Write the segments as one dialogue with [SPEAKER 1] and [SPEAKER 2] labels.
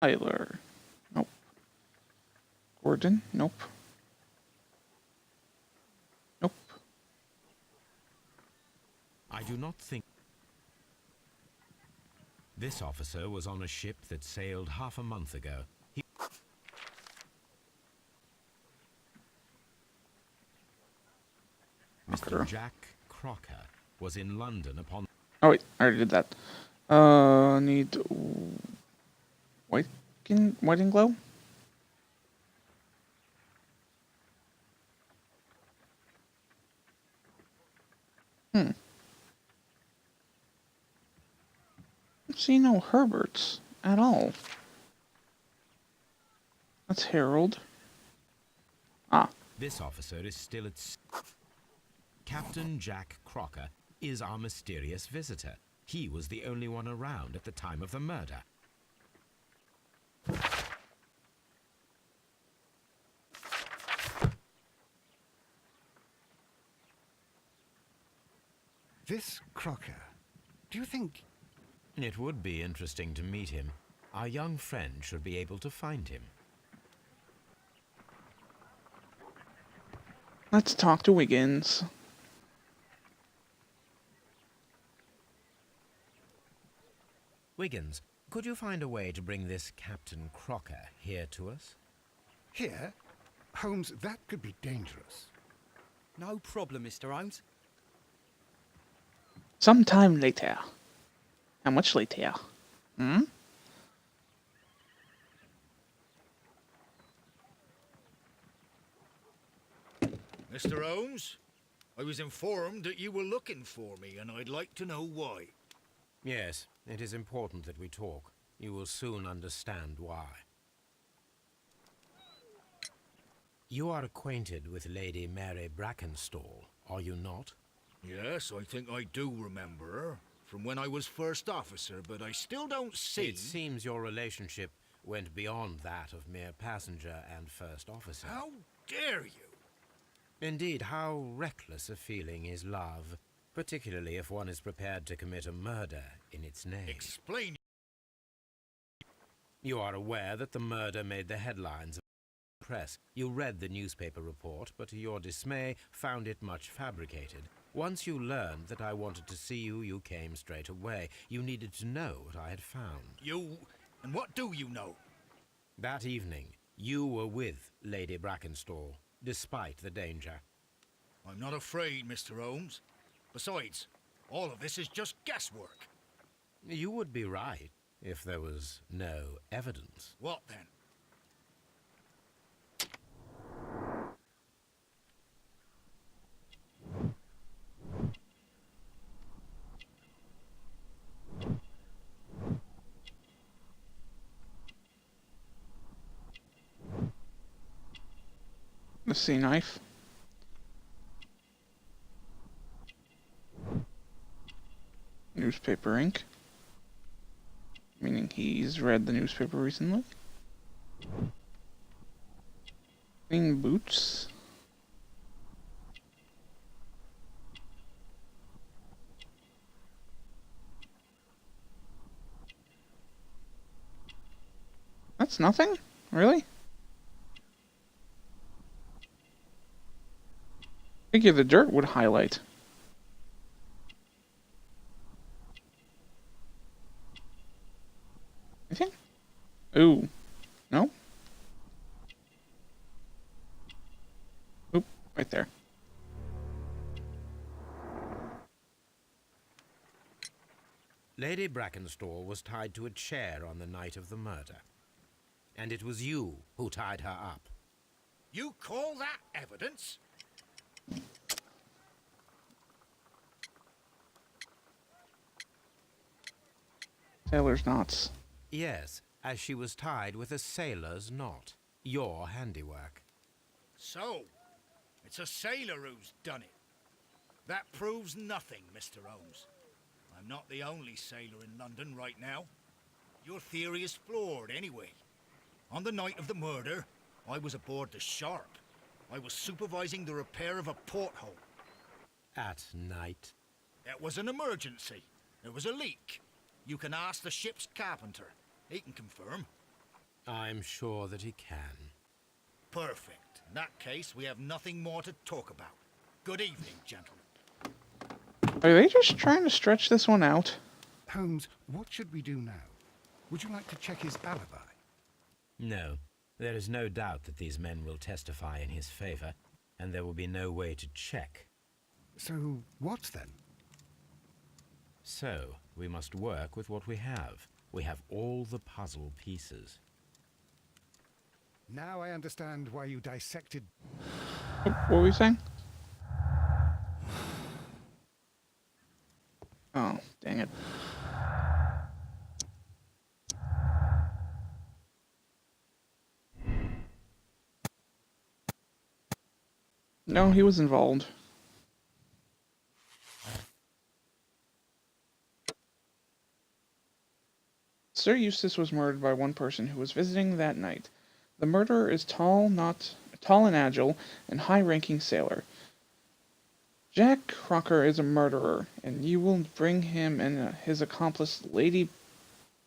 [SPEAKER 1] Tyler. Nope. Gordon. Nope. Nope.
[SPEAKER 2] I do not think... This officer was on a ship that sailed half a month ago. Mr. Jack Crocker was in London upon...
[SPEAKER 1] Oh wait, I already did that. Need white and glow? See no Herberts at all. That's Harold. Ah.
[SPEAKER 2] This officer is still at sea. Captain Jack Crocker is our mysterious visitor. He was the only one around at the time of the murder.
[SPEAKER 3] This Crocker, do you think...
[SPEAKER 2] It would be interesting to meet him. Our young friend should be able to find him.
[SPEAKER 1] Let's talk to Wiggins.
[SPEAKER 2] Wiggins, could you find a way to bring this Captain Crocker here to us?
[SPEAKER 3] Here? Holmes, that could be dangerous.
[SPEAKER 4] No problem, Mr. Holmes.
[SPEAKER 1] Sometime later. How much later?
[SPEAKER 5] Mr. Holmes, I was informed that you were looking for me, and I'd like to know why.
[SPEAKER 2] Yes, it is important that we talk. You will soon understand why. You are acquainted with Lady Mary Brackenstall, are you not?
[SPEAKER 5] Yes, I think I do remember her, from when I was first officer, but I still don't see...
[SPEAKER 2] It seems your relationship went beyond that of mere passenger and first officer.
[SPEAKER 5] How dare you?
[SPEAKER 2] Indeed, how reckless a feeling is love, particularly if one is prepared to commit a murder in its name.
[SPEAKER 5] Explain.
[SPEAKER 2] You are aware that the murder made the headlines of the press. You read the newspaper report, but to your dismay, found it much fabricated. Once you learned that I wanted to see you, you came straight away. You needed to know what I had found.
[SPEAKER 5] You... and what do you know?
[SPEAKER 2] That evening, you were with Lady Brackenstall, despite the danger.
[SPEAKER 5] I'm not afraid, Mr. Holmes. Besides, all of this is just guesswork.
[SPEAKER 2] You would be right if there was no evidence.
[SPEAKER 5] What then?
[SPEAKER 1] The sea knife. Newspaper ink. Meaning he's read the newspaper recently. Clean boots. That's nothing? Really? Figure the dirt would highlight. Anything? Ooh. No? Oop, right there.
[SPEAKER 2] Lady Brackenstall was tied to a chair on the night of the murder. And it was you who tied her up.
[SPEAKER 5] You call that evidence?
[SPEAKER 1] Sailor's knots.
[SPEAKER 2] Yes, as she was tied with a sailor's knot. Your handiwork.
[SPEAKER 5] So, it's a sailor who's done it. That proves nothing, Mr. Holmes. I'm not the only sailor in London right now. Your theory is flawed anyway. On the night of the murder, I was aboard the Sharp. I was supervising the repair of a porthole.
[SPEAKER 2] At night?
[SPEAKER 5] It was an emergency. There was a leak. You can ask the ship's carpenter. He can confirm.
[SPEAKER 2] I'm sure that he can.
[SPEAKER 5] Perfect. In that case, we have nothing more to talk about. Good evening, gentlemen.
[SPEAKER 1] Are they just trying to stretch this one out?
[SPEAKER 3] Holmes, what should we do now? Would you like to check his alibi?
[SPEAKER 2] No, there is no doubt that these men will testify in his favor, and there will be no way to check.
[SPEAKER 3] So, what then?
[SPEAKER 2] So, we must work with what we have. We have all the puzzle pieces.
[SPEAKER 3] Now I understand why you dissected...
[SPEAKER 1] What were we saying? Oh, dang it. No, he was involved. Sir Eustace was murdered by one person who was visiting that night. The murderer is tall and agile, and high-ranking sailor. Jack Crocker is a murderer, and you will bring him and his accomplice, Lady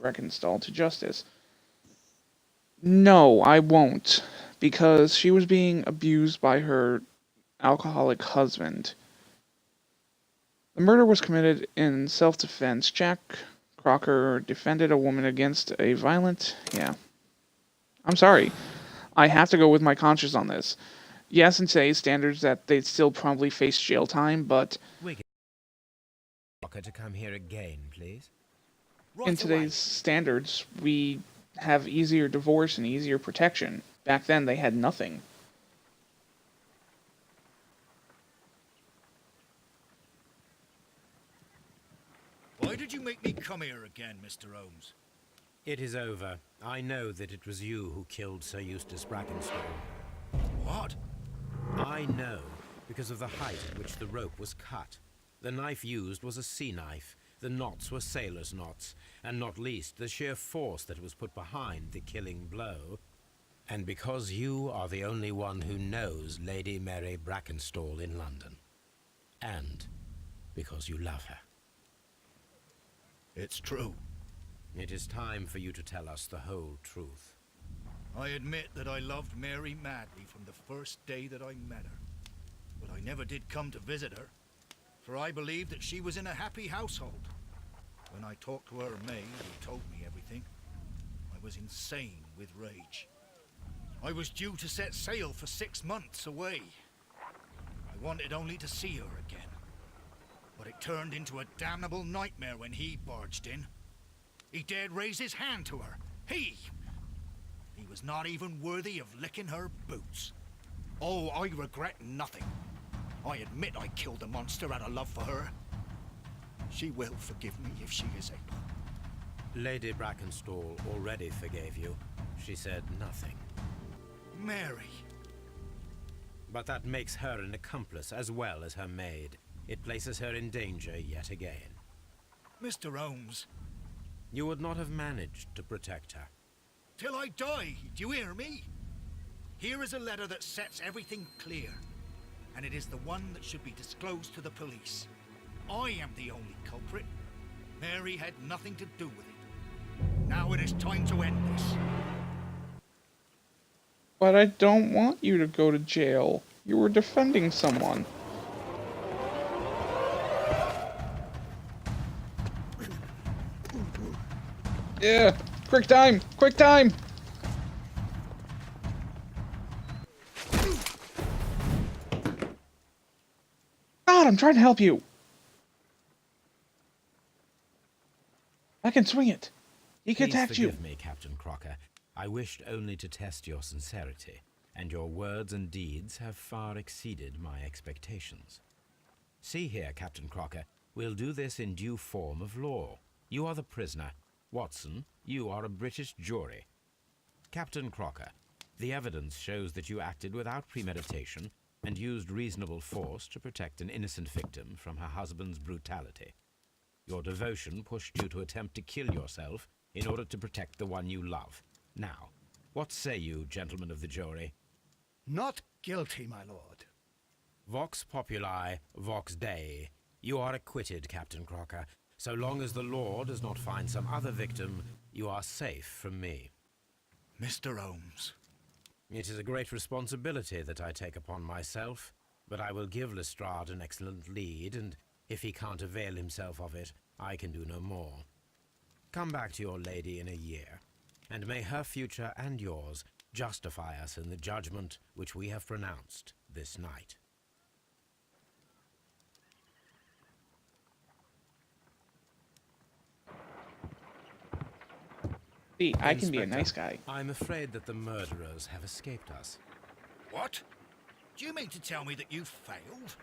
[SPEAKER 1] Brackenstall, to justice. No, I won't, because she was being abused by her alcoholic husband. The murder was committed in self-defense. Jack Crocker defended a woman against a violent... Yeah. I'm sorry. I have to go with my conscience on this. Yes, in today's standards that they'd still probably face jail time, but...
[SPEAKER 2] Wigan, to come here again, please.
[SPEAKER 5] Right
[SPEAKER 1] in today's standards, we have easier divorce and easier protection. Back then, they had nothing.
[SPEAKER 5] Why did you make me come here again, Mr. Holmes?
[SPEAKER 2] It is over. I know that it was you who killed Sir Eustace Brackenstall.
[SPEAKER 5] What?
[SPEAKER 2] I know, because of the height at which the rope was cut. The knife used was a sea knife. The knots were sailor's knots, and not least the sheer force that was put behind the killing blow. And because you are the only one who knows Lady Mary Brackenstall in London. And because you love her.
[SPEAKER 5] It's true.
[SPEAKER 2] It is time for you to tell us the whole truth.
[SPEAKER 5] I admit that I loved Mary madly from the first day that I met her. But I never did come to visit her, for I believed that she was in a happy household. When I talked to her maid, who told me everything, I was insane with rage. I was due to set sail for 6 months away. I wanted only to see her again. But it turned into a damnable nightmare when he barged in. He dared raise his hand to her. He was not even worthy of licking her boots. Oh, I regret nothing. I admit I killed the monster out of love for her. She will forgive me if she is able.
[SPEAKER 2] Lady Brackenstall already forgave you. She said nothing.
[SPEAKER 5] Mary.
[SPEAKER 2] But that makes her an accomplice as well as her maid. It places her in danger yet again.
[SPEAKER 5] Mr. Holmes.
[SPEAKER 2] You would not have managed to protect her.
[SPEAKER 5] Till I die, do you hear me? Here is a letter that sets everything clear, and it is the one that should be disclosed to the police. I am the only culprit. Mary had nothing to do with it. Now it is time to end this.
[SPEAKER 1] But I don't want you to go to jail. You were defending someone. Yeah! Quick time! Quick time! God, I'm trying to help you! I can swing it. He can
[SPEAKER 2] Please
[SPEAKER 1] attack you.
[SPEAKER 2] forgive me, Captain Crocker. I wished only to test your sincerity, and your words and deeds have far exceeded my expectations. See here, Captain Crocker, we'll do this in due form of law. You are the prisoner. Watson, you are a British jury. Captain Crocker, the evidence shows that you acted without premeditation and used reasonable force to protect an innocent victim from her husband's brutality. Your devotion pushed you to attempt to kill yourself in order to protect the one you love. Now, what say you, gentlemen of the jury?
[SPEAKER 3] Not guilty, my lord.
[SPEAKER 2] Vox populi, vox Dei. You are acquitted, Captain Crocker. So long as the law does not find some other victim, you are safe from me.
[SPEAKER 5] Mr. Holmes.
[SPEAKER 2] It is a great responsibility that I take upon myself, but I will give Lestrade an excellent lead, and if he can't avail himself of it, I can do no more. Come back to your lady in a year, and may her future and yours justify us in the judgment which we have pronounced this night.
[SPEAKER 1] See, I can be a
[SPEAKER 2] Inspector,
[SPEAKER 1] nice guy.
[SPEAKER 2] I'm afraid that the murderers have escaped us.
[SPEAKER 5] What? Do you mean to tell me that you failed?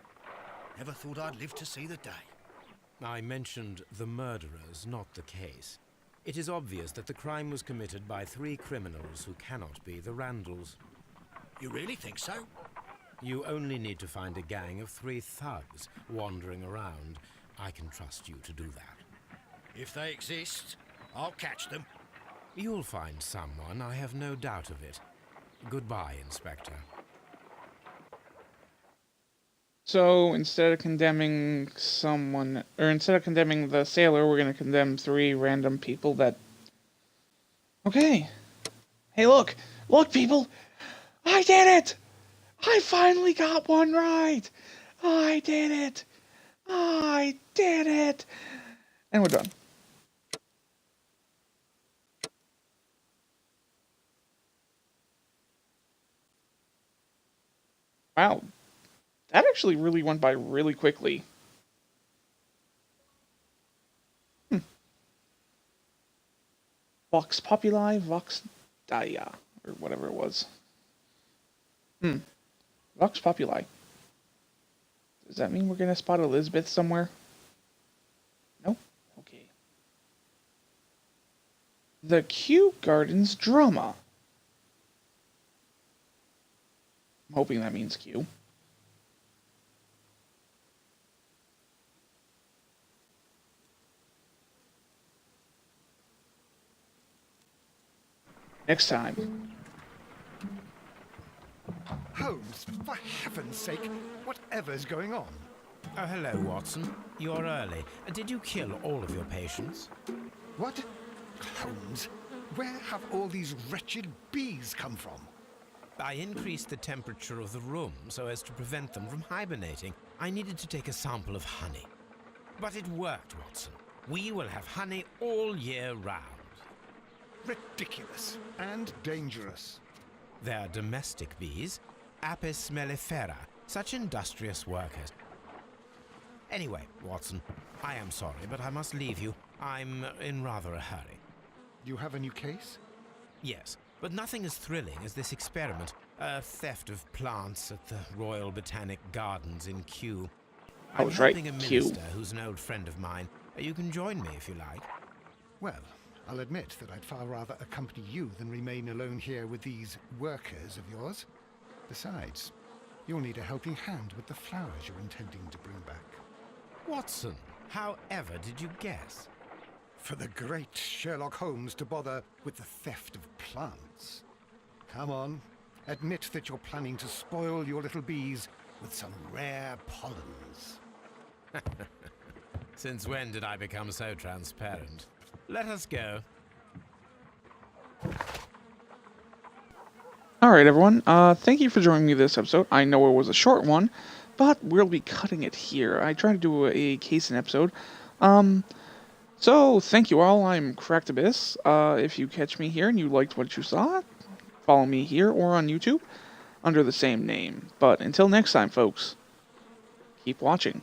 [SPEAKER 5] Never thought I'd live to see the day.
[SPEAKER 2] I mentioned the murderers, not the case. It is obvious that the crime was committed by 3 criminals who cannot be the Randalls.
[SPEAKER 5] You really think so?
[SPEAKER 2] You only need to find a gang of 3 thugs wandering around. I can trust you to do that.
[SPEAKER 5] If they exist, I'll catch them.
[SPEAKER 2] You'll find someone, I have no doubt of it. Goodbye, Inspector.
[SPEAKER 1] So instead of condemning someone, or instead of condemning the sailor, we're gonna condemn 3 random people that... Okay. Hey, look! Look, people! I did it! I finally got one right! I did it! I did it! And we're done. Wow. That actually really went by really quickly. Vox Populi, Vox Dia, or whatever it was. Vox Populi. Does that mean we're gonna spot Elizabeth somewhere? No? Okay. The Kew Gardens Drama. I'm hoping that means Q. Next time.
[SPEAKER 3] Holmes, for heaven's sake, whatever's going on?
[SPEAKER 2] Oh, hello, Watson. You're early. Did you kill all of your patients?
[SPEAKER 3] What? Holmes, where have all these wretched bees come from?
[SPEAKER 2] I increased the temperature of the room so as to prevent them from hibernating. I needed to take a sample of honey. But it worked, Watson. We will have honey all year round.
[SPEAKER 3] Ridiculous and dangerous.
[SPEAKER 2] They're domestic bees, Apis mellifera, such industrious workers. Anyway, Watson, I am sorry, but I must leave you. I'm in rather a hurry.
[SPEAKER 3] You have a new case?
[SPEAKER 2] Yes, but nothing as thrilling as this experiment. A theft of plants at the Royal Botanic Gardens in Kew.
[SPEAKER 1] I was right,
[SPEAKER 2] helping a
[SPEAKER 1] Kew.
[SPEAKER 2] minister who's an old friend of mine. You can join me if you like.
[SPEAKER 3] Well, I'll admit that I'd far rather accompany you than remain alone here with these workers of yours. Besides, you'll need a helping hand with the flowers you're intending to bring back.
[SPEAKER 2] Watson, however did you guess?
[SPEAKER 3] For the great Sherlock Holmes to bother with the theft of plants. Come on, admit that you're planning to spoil your little bees with some rare pollens.
[SPEAKER 2] Since when did I become so transparent? Let us go.
[SPEAKER 1] Alright, everyone. Thank you for joining me this episode. I know it was a short one, but we'll be cutting it here. I tried to do a case in episode. So, thank you all. I'm Cracked Abyss. If you catch me here and you liked what you saw, follow me here or on YouTube under the same name. But until next time, folks, keep watching.